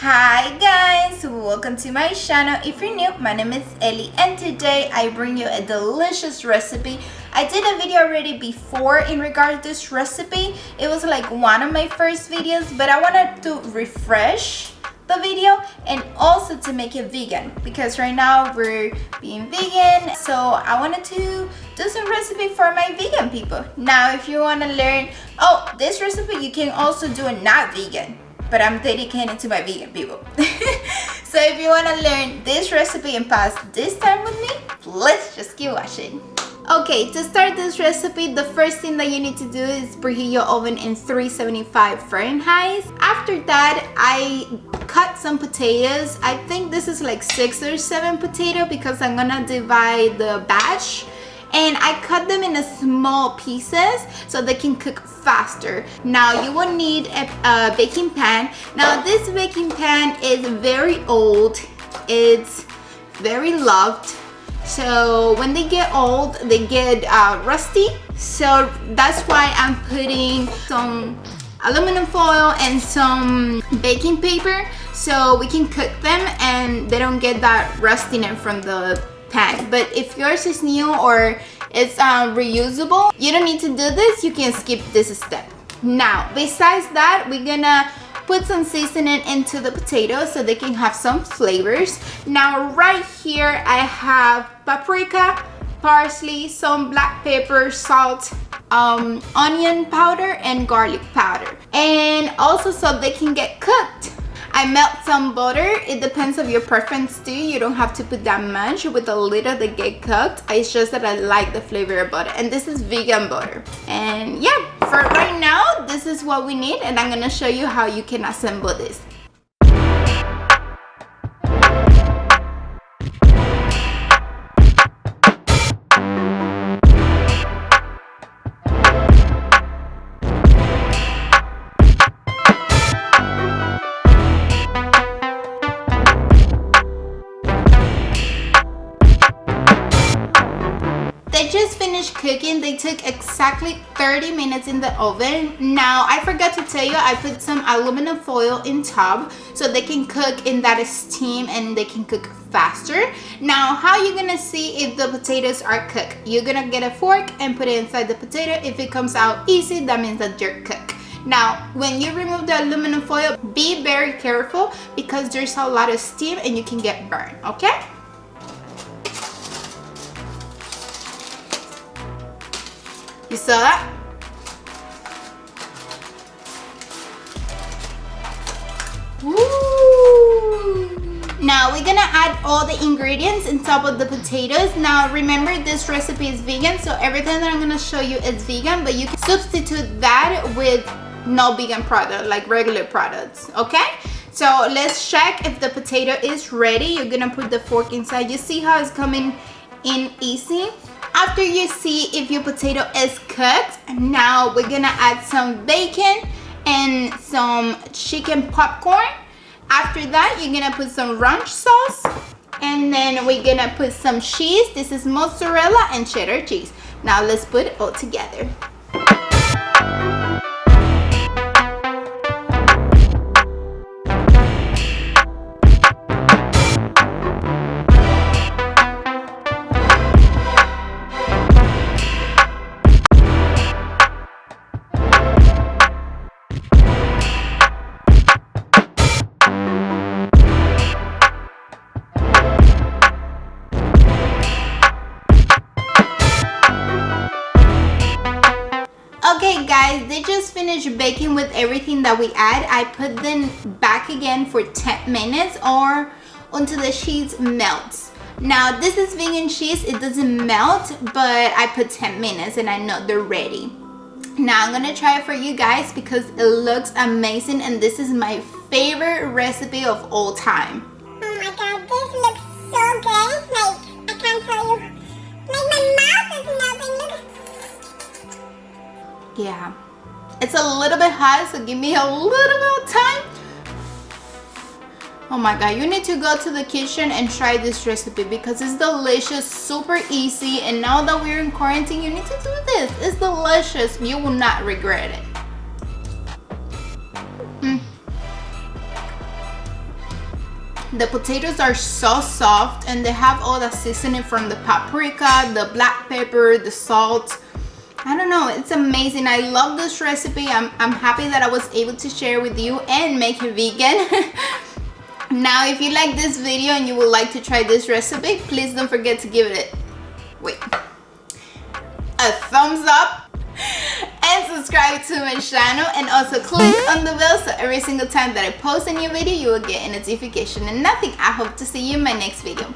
Hi guys, welcome to my channel. If you're new, my name is Ellie and today I bring you a delicious recipe. I did a video already before in regard to this recipe. It was like one of my first videos, but I wanted to refresh the video and also to make it vegan because right now we're being vegan, so I wanted to do some recipe for my vegan people. Now if you want to learn this recipe, you can also do it not vegan, but I'm dedicated to my vegan people. So if you want to learn this recipe and pass this time with me, let's just keep watching. Okay, to start this recipe, the first thing that you need to do is preheat your oven in 375 Fahrenheit. After that, I cut some potatoes. I think this is like 6 or 7 potatoes because I'm gonna divide the batch. And I cut them in small pieces so they can cook faster. Now you will need a baking pan. Now this baking pan is very old. It's very loved. So when they get old, they get rusty. So that's why I'm putting some aluminum foil and some baking paper so we can cook them and they don't get that rustiness from the pan. But if yours is new or it's reusable, you don't need to do this. You can skip this step. Now besides that, we're gonna put some seasoning into the potatoes so they can have some flavors. Now right here I have paprika, parsley, some black pepper, salt, onion powder and garlic powder, and also so they can get cooked, I melt some butter. It depends on your preference too. You don't have to put that much. With a little they get cooked. It's just that I like the flavor of butter, and this is vegan butter. And yeah, for right now this is what we need, and I'm gonna show you how you can assemble this. They just finished cooking. They took exactly 30 minutes in the oven. Now I forgot to tell you, I put some aluminum foil in top so they can cook in that steam and they can cook faster. Now how you gonna see if the potatoes are cooked? You're gonna get a fork and put it inside the potato. If it comes out easy, that means that they're cooked. Now when you remove the aluminum foil, be very careful because there's a lot of steam and you can get burned, okay? You saw that? Woo! Now we're gonna add all the ingredients on top of the potatoes. Now remember, this recipe is vegan, so everything that I'm gonna show you is vegan, but you can substitute that with no vegan product, like regular products, okay? So let's check if the potato is ready. You're gonna put the fork inside. You see how it's coming in easy? After you see if your potato is cooked, now we're gonna add some bacon and some chicken popcorn. After that, you're gonna put some ranch sauce, and then we're gonna put some cheese. This is mozzarella and cheddar cheese. Now let's put it all together. Okay guys, they just finished baking with everything that we add. I put them back again for 10 minutes or until the cheese melts. Now this is vegan cheese, it doesn't melt, but I put 10 minutes and I know they're ready. Now I'm gonna try it for you guys because it looks amazing and this is my favorite recipe of all time. Oh my god, this looks so good. Like, I can't tell you. Like, my mouth is melting. Look. Yeah, it's a little bit hot, so give me a little bit of time. Oh my god, you need to go to the kitchen and try this recipe because it's delicious, super easy, and now that we're in quarantine, you need to do this. It's delicious. You will not regret it. The potatoes are so soft, and they have all the seasoning from the paprika, the black pepper, the salt. I don't know, it's amazing. I love this recipe. I'm happy that I was able to share with you and make it vegan. Now, if you like this video and you would like to try this recipe, please don't forget to give it a thumbs up and subscribe to my channel, and also click on the bell so every single time that I post a new video you will get a notification. And nothing, I hope to see you in my next video.